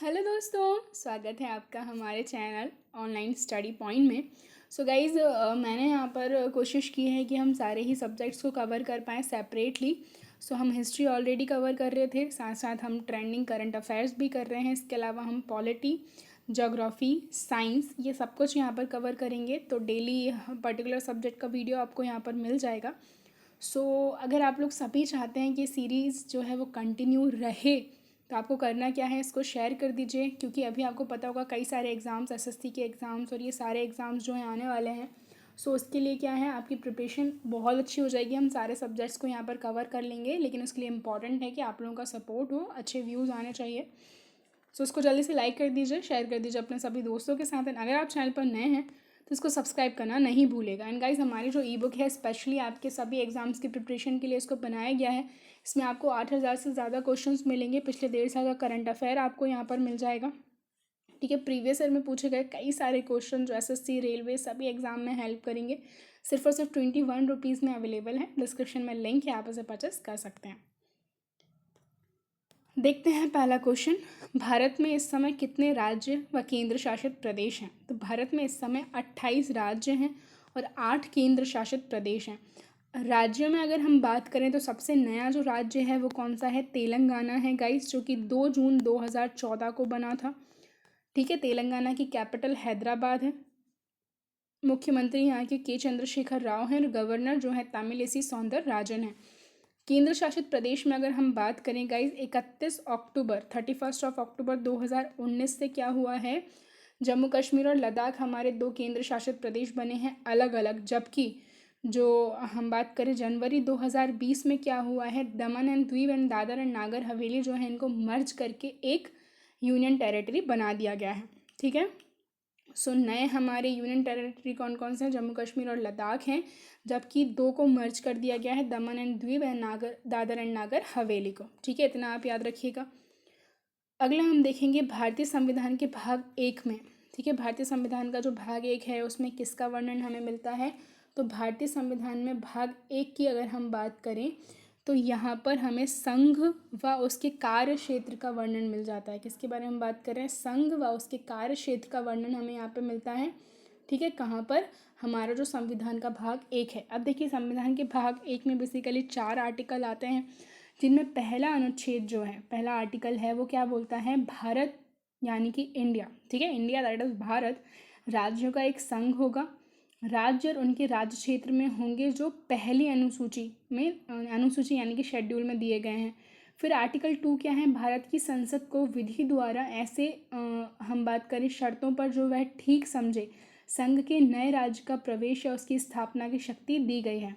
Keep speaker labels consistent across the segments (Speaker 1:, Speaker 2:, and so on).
Speaker 1: Hello दोस्तों, स्वागत है आपका हमारे चैनल ऑनलाइन स्टडी पॉइंट में। सो गाइज़, मैंने यहाँ पर कोशिश की है कि हम सारे ही सब्जेक्ट्स को कवर कर पाएँ सेपरेटली। सो हम हिस्ट्री ऑलरेडी कवर कर रहे थे, साथ साथ हम ट्रेंडिंग करंट अफेयर्स भी कर रहे हैं। इसके अलावा हम पॉलिटी, ज्योग्राफी, साइंस, ये सब कुछ यहाँ पर कवर करेंगे। तो डेली पर्टिकुलर सब्जेक्ट का वीडियो आपको यहाँ पर मिल जाएगा। अगर आप लोग सभी चाहते हैं कि सीरीज़ जो है वो कंटिन्यू रहे, तो आपको करना क्या है, इसको शेयर कर दीजिए। क्योंकि अभी आपको पता होगा कई सारे एग्ज़ाम्स, एसएससी के एग्ज़ाम्स और ये सारे एग्ज़ाम्स जो हैं आने वाले हैं। उसके लिए क्या है, आपकी प्रिपरेशन बहुत अच्छी हो जाएगी। हम सारे सब्जेक्ट्स को यहाँ पर कवर कर लेंगे, लेकिन उसके लिए इम्पॉर्टेंट है कि आप लोगों का सपोर्ट हो, अच्छे व्यूज़ आने चाहिए। उसको जल्दी से लाइक कर दीजिए, शेयर कर दीजिए अपने सभी दोस्तों के साथ। अगर आप चैनल पर नए हैं तो इसको सब्सक्राइब करना नहीं भूलेगा। एंड गाइस, हमारी जो ई बुक है स्पेशली आपके सभी एग्जाम्स की प्रिपरेशन के लिए इसको बनाया गया है। इसमें आपको 8,000 से ज़्यादा क्वेश्चंस मिलेंगे। पिछले 1.5 साल का करंट अफेयर आपको यहाँ पर मिल जाएगा। ठीक है, प्रीवियस ईयर में पूछे गए कई सारे क्वेश्चन जो एसएससी, रेलवे, सभी एग्जाम में हेल्प करेंगे। सिर्फ और सिर्फ 21 रुपीज़ में अवेलेबल है। डिस्क्रिप्शन में लिंक है, आप उसे परचेस कर सकते हैं। देखते हैं पहला क्वेश्चन। भारत में इस समय कितने राज्य व केंद्र शासित प्रदेश हैं? तो भारत में इस समय 28 राज्य हैं और 8 केंद्र शासित प्रदेश हैं। राज्यों में अगर हम बात करें तो सबसे नया जो राज्य है वो कौन सा है? तेलंगाना है गाइस, जो कि 2 जून 2014 को बना था। ठीक है, तेलंगाना की कैपिटल हैदराबाद है। मुख्यमंत्री यहाँ के चंद्रशेखर राव हैं और गवर्नर जो है तमिलिसई सौंदरराजन है। केंद्र शासित प्रदेश में अगर हम बात करें गाइज, 31 अक्टूबर 2019 से क्या हुआ है, जम्मू कश्मीर और लद्दाख हमारे 2 केंद्र शासित प्रदेश बने हैं अलग अलग। जबकि जो हम बात करें जनवरी 2020 में क्या हुआ है, दमन and Diu and Dadar and Nagar Haveli जो है इनको मर्ज करके एक यूनियन टेरिटरी बना दिया गया है। ठीक है, नए हमारे यूनियन टेरिटरी कौन कौन से हैं? जम्मू कश्मीर और लद्दाख हैं। जबकि 2 को मर्ज कर दिया गया है, दमन and Diu and Dadar and Nagar Haveli को। ठीक है, इतना आप याद रखिएगा। अगला हम देखेंगे भारतीय संविधान के भाग 1 में। ठीक है, भारतीय संविधान का जो भाग 1 है उसमें किसका वर्णन हमें मिलता है? तो भारतीय संविधान में भाग 1 की अगर हम बात करें तो यहाँ पर हमें संघ व उसके कार्य क्षेत्र का वर्णन मिल जाता है। किसके बारे में हम बात कर रहे हैं? संघ व उसके कार्य क्षेत्र का वर्णन हमें यहाँ पे मिलता है। ठीक है, कहाँ पर? हमारा जो संविधान का भाग 1 है। अब देखिए, संविधान के भाग 1 में बेसिकली 4 आर्टिकल आते हैं, जिनमें पहला अनुच्छेद जो है, पहला आर्टिकल है वो क्या बोलता है? भारत यानी कि इंडिया। ठीक है, इंडिया दैट इज भारत राज्यों का एक संघ होगा। राज्य और उनके राज्य क्षेत्र में होंगे जो पहली अनुसूची यानी कि शेड्यूल में दिए गए हैं। फिर आर्टिकल 2 क्या है? भारत की संसद को विधि द्वारा ऐसे हम बात करें शर्तों पर जो वह ठीक समझे संघ के नए राज्य का प्रवेश या उसकी स्थापना की शक्ति दी गई है।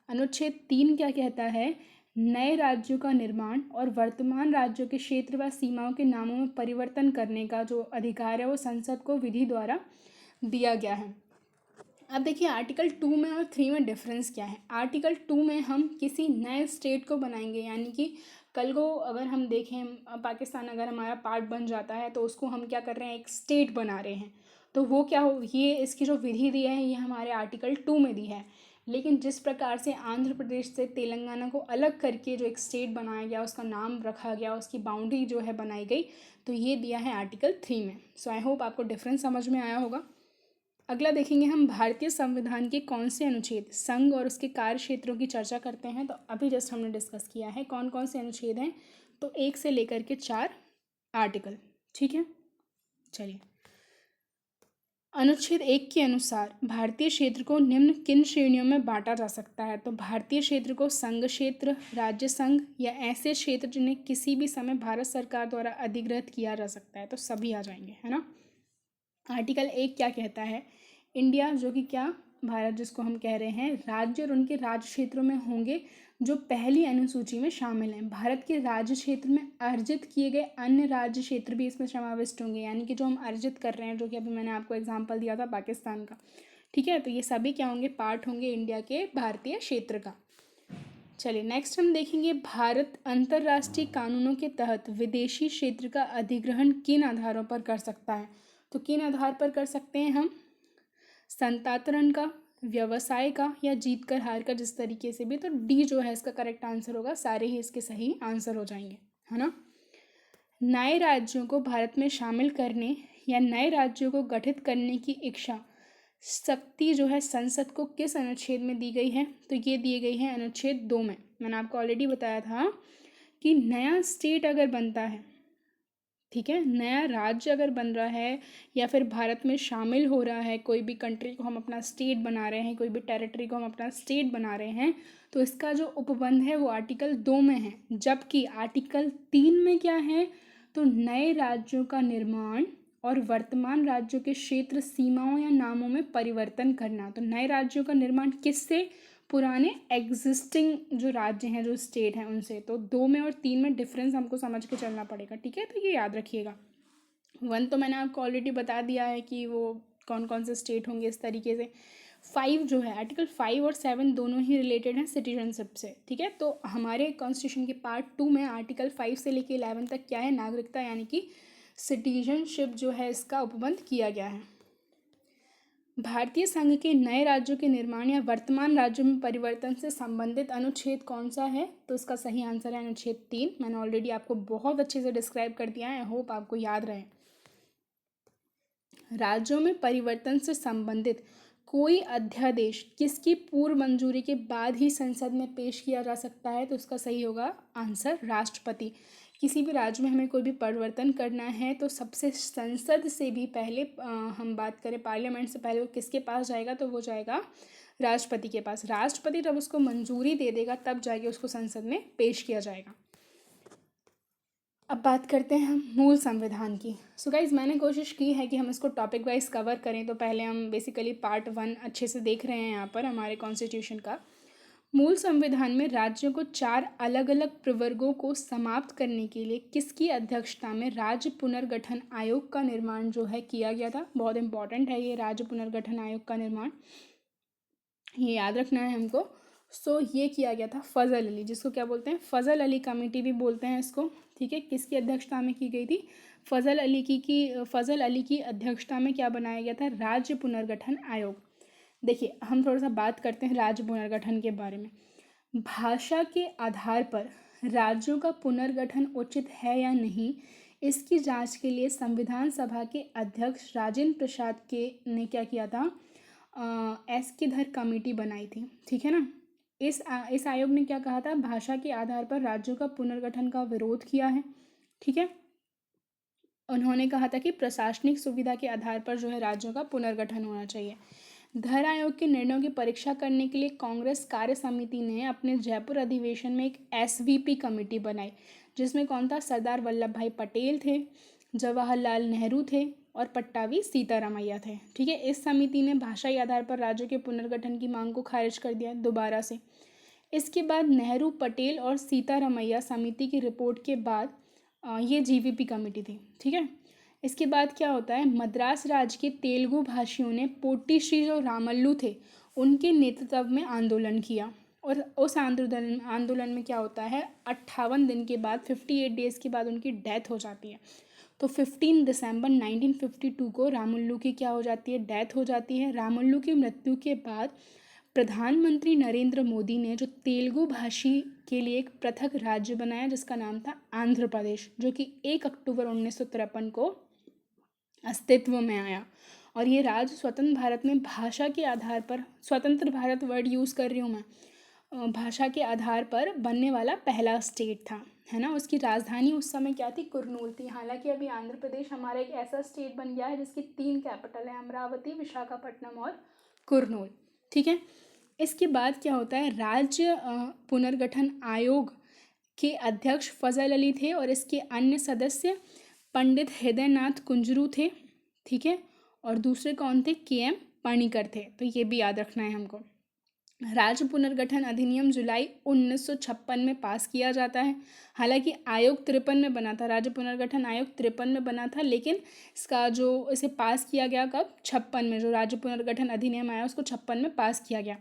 Speaker 1: अनुच्छेद 3 क्या कहता है? नए राज्यों का निर्माण और वर्तमान राज्यों के क्षेत्र व सीमाओं के नामों में परिवर्तन करने का जो अधिकार है वो संसद को विधि द्वारा दिया गया है। अब देखिए, आर्टिकल 2 में और 3 में डिफरेंस क्या है। आर्टिकल 2 में हम किसी नए स्टेट को बनाएंगे, यानी कि कल को अगर हम देखें पाकिस्तान अगर हमारा पार्ट बन जाता है तो उसको हम क्या कर रहे हैं? एक स्टेट बना रहे हैं। तो वो क्या हो, ये इसकी जो विधि दी है ये हमारे आर्टिकल 2 में दी है। लेकिन जिस प्रकार से आंध्र प्रदेश से तेलंगाना को अलग करके जो एक स्टेट बनाया गया, उसका नाम रखा गया, उसकी बाउंड्री जो है बनाई गई, तो ये दिया है आर्टिकल 3 में। सो आई होप आपको डिफरेंस समझ में आया होगा। अगला देखेंगे हम भारतीय संविधान के कौन से अनुच्छेद संघ और उसके कार्य क्षेत्रों की चर्चा करते हैं। तो अभी जस्ट हमने डिस्कस किया है कौन कौन से अनुच्छेद हैं। तो 1 से लेकर के 4 आर्टिकल। ठीक है, चलिए। अनुच्छेद 1 के अनुसार भारतीय क्षेत्र को निम्न किन श्रेणियों में बांटा जा सकता है? तो भारतीय क्षेत्र को संघ क्षेत्र, राज्य संघ या ऐसे क्षेत्र जिन्हें किसी भी समय भारत सरकार द्वारा अधिग्रहित किया जा सकता है। तो सभी आ जाएंगे, है ना। आर्टिकल 1 क्या कहता है? इंडिया जो कि क्या, भारत जिसको हम कह रहे हैं, राज्य और उनके राज्य क्षेत्रों में होंगे जो पहली अनुसूची में शामिल हैं। भारत के राज्य क्षेत्र में अर्जित किए गए अन्य राज्य क्षेत्र भी इसमें समाविष्ट होंगे, यानी कि जो हम अर्जित कर रहे हैं, जो कि अभी मैंने आपको एग्जांपल दिया था पाकिस्तान का। ठीक है, तो ये सभी क्या होंगे? पार्ट होंगे इंडिया के भारतीय क्षेत्र का। चलिए नेक्स्ट हम देखेंगे, भारत अंतर्राष्ट्रीय कानूनों के तहत विदेशी क्षेत्र का अधिग्रहण किन आधारों पर कर सकता है? तो किन आधार पर कर सकते हैं हम? संतातरण का, व्यवसाय का या जीत कर हार का, जिस तरीके से भी। तो डी जो है इसका करेक्ट आंसर होगा। सारे ही इसके सही आंसर हो जाएंगे, है ना। नए राज्यों को भारत में शामिल करने या नए राज्यों को गठित करने की इच्छा शक्ति जो है संसद को किस अनुच्छेद में दी गई है? तो ये दी गई है अनुच्छेद 2 में। मैंने आपको ऑलरेडी बताया था कि नया स्टेट अगर बनता है, ठीक है, नया राज्य अगर बन रहा है या फिर भारत में शामिल हो रहा है, कोई भी कंट्री को हम अपना स्टेट बना रहे हैं, कोई भी टेरिटरी को हम अपना स्टेट बना रहे हैं, तो इसका जो उपबंध है वो आर्टिकल 2 में है। जबकि आर्टिकल 3 में क्या है? तो नए राज्यों का निर्माण और वर्तमान राज्यों के क्षेत्र सीमाओं या नामों में परिवर्तन करना। तो नए राज्यों का निर्माण किससे? पुराने एग्जिस्टिंग जो राज्य हैं, जो स्टेट हैं, उनसे। तो 2 में और 3 में डिफरेंस हमको समझ के चलना पड़ेगा, ठीक है, तो ये याद रखिएगा। 1 तो मैंने आपको ऑलरेडी बता दिया है कि वो कौन कौन से स्टेट होंगे इस तरीके से। 5 जो है, आर्टिकल 5 और 7 दोनों ही रिलेटेड हैं सिटीजनशिप से, ठीक है। तो हमारे कॉन्स्टिट्यूशन के पार्ट 2 में आर्टिकल 5 से लेके 11 तक क्या है? नागरिकता, यानी कि सिटीजनशिप जो है इसका उपबंध किया गया है। भारतीय संघ के नए राज्यों के निर्माण या वर्तमान राज्यों में परिवर्तन से संबंधित अनुच्छेद कौन सा है? तो इसका सही आंसर है अनुच्छेद 3। मैंने ऑलरेडी आपको बहुत अच्छे से डिस्क्राइब कर दिया है, आई होप आपको याद रहे। राज्यों में परिवर्तन से संबंधित कोई अध्यादेश किसकी पूर्व मंजूरी के बाद ही संसद में पेश किया जा सकता है? तो इसका सही होगा आंसर राष्ट्रपति। किसी भी राज्य में हमें कोई भी परिवर्तन करना है तो सबसे संसद से भी पहले हम बात करें पार्लियामेंट से पहले वो किसके पास जाएगा? तो वो जाएगा राष्ट्रपति के पास। राष्ट्रपति जब उसको मंजूरी दे देगा तब जाके उसको संसद में पेश किया जाएगा। अब बात करते हैं हम मूल संविधान की। सो गाइज, मैंने कोशिश की है कि हम इसको टॉपिक वाइज कवर करें। तो पहले हम बेसिकली पार्ट 1 अच्छे से देख रहे हैं यहाँ पर हमारे कॉन्स्टिट्यूशन का। मूल संविधान में राज्यों को 4 अलग अलग प्रवर्गों को समाप्त करने के लिए किसकी अध्यक्षता में राज्य पुनर्गठन आयोग का निर्माण जो है किया गया था? बहुत इंपॉर्टेंट है ये राज्य पुनर्गठन आयोग का निर्माण, ये याद रखना है हमको। ये किया गया था फजल अली, जिसको क्या बोलते हैं? फजल अली कमेटी भी बोलते हैं इसको, ठीक है। किसकी अध्यक्षता में की गई थी? फजल अली की अध्यक्षता में क्या बनाया गया था? राज्य पुनर्गठन आयोग। देखिए, हम थोड़ा सा बात करते हैं राज्य पुनर्गठन के बारे में। भाषा के आधार पर राज्यों का पुनर्गठन उचित है या नहीं, इसकी जांच के लिए संविधान सभा के अध्यक्ष राजेंद्र प्रसाद के ने क्या किया था? एस के धर कमेटी बनाई थी, ठीक है ना। इस आयोग ने क्या कहा था? भाषा के आधार पर राज्यों का पुनर्गठन का विरोध किया है, ठीक है। उन्होंने कहा था कि प्रशासनिक सुविधा के आधार पर जो है राज्यों का पुनर्गठन होना चाहिए। धर आयोग के निर्णयों की परीक्षा करने के लिए कांग्रेस कार्य समिति ने अपने जयपुर अधिवेशन में एक एसवीपी कमेटी बनाई, जिसमें कौन था? सरदार वल्लभ भाई पटेल थे, जवाहरलाल नेहरू थे और पट्टाभी सीतारामैया थे, ठीक है। इस समिति ने भाषाई आधार पर राज्यों के पुनर्गठन की मांग को खारिज कर दिया दोबारा से। इसके बाद नेहरू, पटेल और सीतारामैया समिति की रिपोर्ट के बाद ये जीवीपी कमेटी थी, ठीक है। इसके बाद क्या होता है? मद्रास राज्य के तेलुगु भाषियों ने पोट्टी श्री जो रामल्लू थे उनके नेतृत्व में आंदोलन किया, और उस आंदोलन में क्या होता है? 58 दिन के बाद, 58 डेज़ के बाद उनकी डेथ हो जाती है। तो 15 दिसंबर 1952 को रामल्लू की क्या हो जाती है? डेथ हो जाती है। रामल्लू की मृत्यु के बाद प्रधानमंत्री नरेंद्र मोदी ने जो तेलुगु भाषी के लिए एक पृथक राज्य बनाया जिसका नाम था आंध्र प्रदेश, जो कि 1 अक्टूबर 1953 को अस्तित्व में आया। और ये राज्य स्वतंत्र भारत में भाषा के आधार पर, स्वतंत्र भारत वर्ड यूज़ कर रही हूँ मैं, भाषा के आधार पर बनने वाला पहला स्टेट था, है ना। उसकी राजधानी उस समय क्या थी? कुरनूल थी। हालांकि अभी आंध्र प्रदेश हमारा एक ऐसा स्टेट बन गया है जिसकी 3 कैपिटल है, अमरावती, विशाखापट्टनम और कुरनूल, ठीक है। इसके बाद क्या होता है? राज्य पुनर्गठन आयोग के अध्यक्ष फजल अली थे और इसके अन्य सदस्य पंडित हृदयनाथ कुंजरू थे, ठीक है। और दूसरे कौन थे? के.एम. पाणिकर थे। तो ये भी याद रखना है हमको। राज्य पुनर्गठन अधिनियम जुलाई 1956 में पास किया जाता है। हालांकि आयोग 53 में बना था, राज्य पुनर्गठन आयोग 53 में बना था, लेकिन इसका जो इसे पास किया गया कब? 56 में। जो राज्य पुनर्गठन अधिनियम आया उसको 56 में पास किया गया।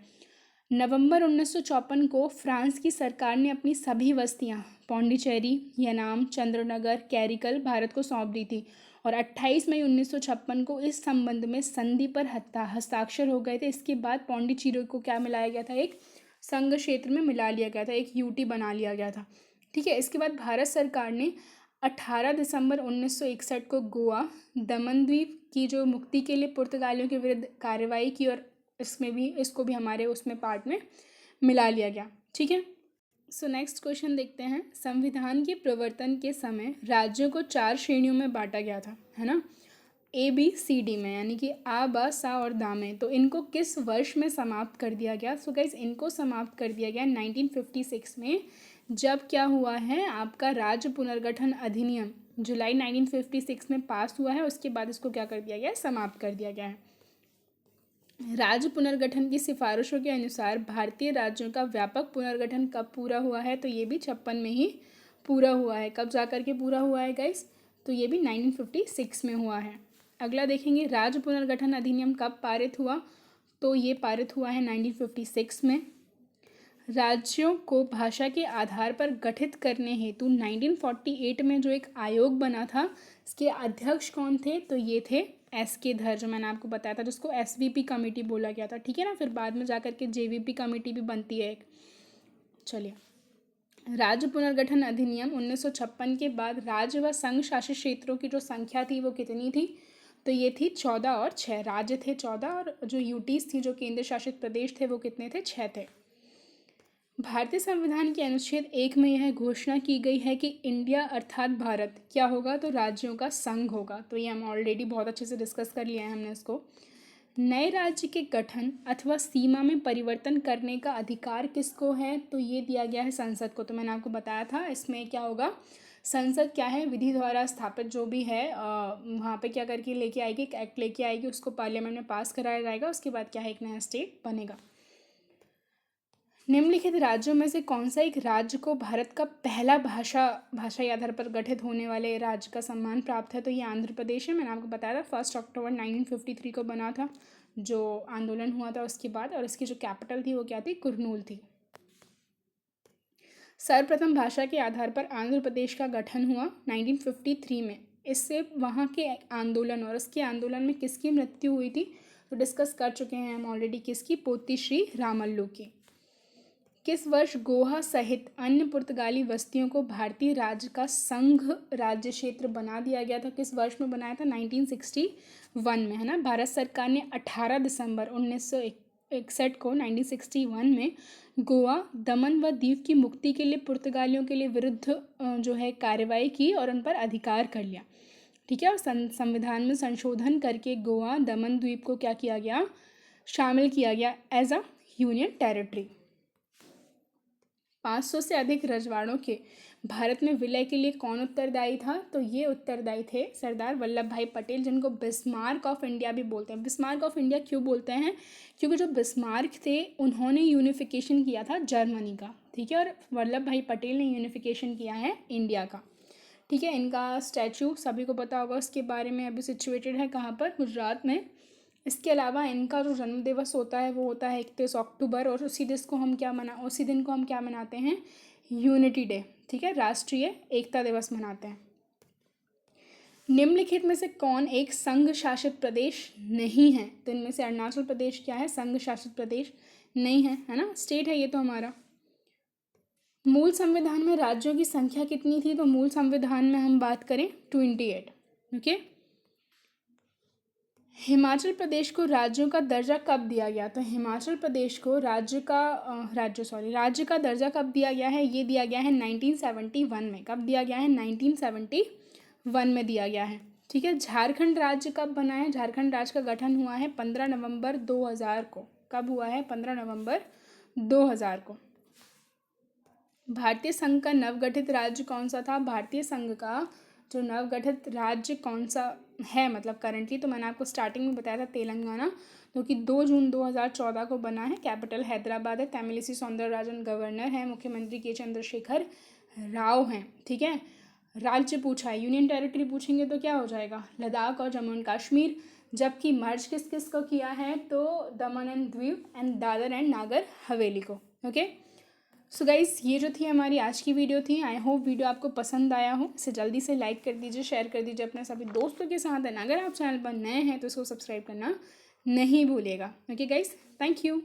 Speaker 1: नवंबर 1954 को फ्रांस की सरकार ने अपनी सभी बस्तियां पौंडीचेरी, यनाम, चंद्रनगर, कैरिकल भारत को सौंप दी थी, और 28 मई 1956 को इस संबंध में संधि पर हस्ताक्षर हो गए थे। इसके बाद पौंडीचेरी को क्या मिलाया गया था? एक संघ क्षेत्र में मिला लिया गया था, एक यूटी बना लिया गया था, ठीक है। इसके बाद भारत सरकार ने 18 दिसंबर 1961 को गोवा दमन द्वीप की जो मुक्ति के लिए पुर्तगालियों के विरुद्ध कार्रवाई की, और इसको भी हमारे उसमें पार्ट में मिला लिया गया। ठीक है, सो नेक्स्ट क्वेश्चन देखते हैं। संविधान के प्रवर्तन के समय राज्यों को 4 श्रेणियों में बांटा गया था, है ना, ABCD में, यानी कि आ, बा, सा और दा में। तो इनको किस वर्ष में समाप्त कर दिया गया? सो गाइस, इनको समाप्त कर दिया गया 1956 में, जब क्या हुआ है, आपका राज्य पुनर्गठन अधिनियम जुलाई 1956 में पास हुआ है। उसके बाद इसको क्या कर दिया गया है? समाप्त कर दिया गया है। राज्य पुनर्गठन की सिफारिशों के अनुसार भारतीय राज्यों का व्यापक पुनर्गठन कब पूरा हुआ है? तो ये भी 56 में ही पूरा हुआ है। कब जा कर के पूरा हुआ है गाइस? तो ये भी 1956 में हुआ है। अगला देखेंगे, राज्य पुनर्गठन अधिनियम कब पारित हुआ? तो ये पारित हुआ है 1956 में। राज्यों को भाषा के आधार पर गठित करने हेतु 1948 में जो एक आयोग बना था, इसके अध्यक्ष कौन थे? तो ये थे SK धर, जो मैंने आपको बताया था, जिसको SVP कमेटी बोला गया था। ठीक है ना, फिर बाद में जाकर के JVP कमेटी भी बनती है एक। चलिए, राज्य पुनर्गठन अधिनियम 1956 के बाद राज्य व संघ शासित क्षेत्रों की जो संख्या थी वो कितनी थी? तो ये थी 14 और 6। राज्य थे 14 और जो UTs थी, जो केंद्र शासित प्रदेश थे, वो कितने थे? 6 थे। भारतीय संविधान के अनुच्छेद 1 में यह घोषणा की गई है कि इंडिया अर्थात भारत क्या होगा? तो राज्यों का संघ होगा। तो ये हम ऑलरेडी बहुत अच्छे से डिस्कस कर लिया है हमने इसको। नए राज्य के गठन अथवा सीमा में परिवर्तन करने का अधिकार किसको है? तो ये दिया गया है संसद को। तो मैंने आपको बताया था, इसमें क्या होगा, संसद क्या है, विधि द्वारा स्थापित जो भी है वहाँ पे क्या करके लेके आएगी, एक एक्ट लेके आएगी, उसको पार्लियामेंट में पास कराया जाएगा। उसके बाद क्या है, एक नया स्टेट बनेगा। निम्नलिखित राज्यों में से कौन सा एक राज्य को भारत का पहला भाषाई आधार पर गठित होने वाले राज्य का सम्मान प्राप्त है? तो ये आंध्र प्रदेश है। मैंने आपको बताया था 1 अक्टूबर 1953 को बना था, जो आंदोलन हुआ था उसके बाद, और इसकी जो कैपिटल थी वो क्या थी? कुर्नूल थी। सर्वप्रथम भाषा के आधार पर आंध्र प्रदेश का गठन हुआ 1953 में। इससे वहाँ के आंदोलन और इसके आंदोलन में किसकी मृत्यु हुई थी? तो डिस्कस कर चुके हैं हम ऑलरेडी, किसकी? पोती श्री रामल्लू की। किस वर्ष गोवा सहित अन्य पुर्तगाली बस्तियों को भारतीय राज्य का संघ राज्य क्षेत्र बना दिया गया था? किस वर्ष में बनाया था? 1961 में, है ना। भारत सरकार ने 18 दिसंबर 1961 को 1961 में गोवा, दमन व दीव की मुक्ति के लिए पुर्तगालियों के लिए विरुद्ध जो है कार्रवाई की और उन पर अधिकार कर लिया। ठीक है, और संविधान में संशोधन करके गोवा, दमन द्वीप को क्या किया गया? शामिल किया गया एज अ यूनियन टेरिटरी। 500 से अधिक रजवाड़ों के भारत में विलय के लिए कौन उत्तरदायी था? तो ये उत्तरदायी थे सरदार वल्लभ भाई पटेल, जिनको बिस्मार्क ऑफ इंडिया भी बोलते हैं। बिस्मार्क ऑफ इंडिया क्यों बोलते हैं? क्योंकि जो बिस्मार्क थे उन्होंने यूनिफिकेशन किया था जर्मनी का, ठीक है, और वल्लभ भाई पटेल ने यूनिफिकेशन किया है इंडिया का। ठीक है, इनका स्टैचू सभी को पता होगा उसके बारे में, अभी सिचुएटेड है कहाँ पर? गुजरात में। इसके अलावा इनका जो जन्म दिवस होता है वो होता है 31 अक्टूबर, और उसी दिन को हम क्या मनाते हैं? Unity day. ठीक है, राष्ट्रीय एकता दिवस मनाते हैं। निम्नलिखित में से कौन एक संघ शासित प्रदेश नहीं है? तो इनमें से अरुणाचल प्रदेश क्या है? संघ शासित प्रदेश नहीं है, है ना, स्टेट है ये तो हमारा। मूल संविधान में राज्यों की संख्या कितनी थी? तो मूल संविधान में हम बात करें 28। ओके, हिमाचल प्रदेश को राज्यों का दर्जा कब दिया गया? तो हिमाचल प्रदेश को राज्य का दर्जा कब दिया गया है? ये दिया गया है 1971 में। कब दिया गया है? 1971 में दिया गया है। ठीक है, झारखंड राज्य कब बना है? झारखंड राज्य का गठन हुआ है 15 नवंबर 2000 को। कब हुआ है? 15 नवंबर 2000 को। भारतीय संघ का नवगठित राज्य कौन सा था? भारतीय संघ का जो नवगठित राज्य कौन सा है, मतलब करंटली, तो मैंने आपको स्टार्टिंग में बताया था तेलंगाना, जो कि 2 जून 2014 को बना है। कैपिटल हैदराबाद है। तमिलिसी सौंदरराजन गवर्नर है। मुख्यमंत्री के चंद्रशेखर राव हैं। ठीक है, राज्य पूछा है, यूनियन टेरिटरी पूछेंगे तो क्या हो जाएगा? लद्दाख और जम्मू एंड कश्मीर। जबकि मर्ज किस किस को किया है? तो दमन and Diu and Dadar and Nagar Haveli को। ओके, सो गाइस, ये जो थी हमारी आज की वीडियो थी। आई होप वीडियो आपको पसंद आया हो। इसे जल्दी से लाइक कर दीजिए, शेयर कर दीजिए अपने सभी दोस्तों के साथ। अगर आप चैनल पर नए हैं तो इसको सब्सक्राइब करना नहीं भूलिएगा। Okay guys, thank you.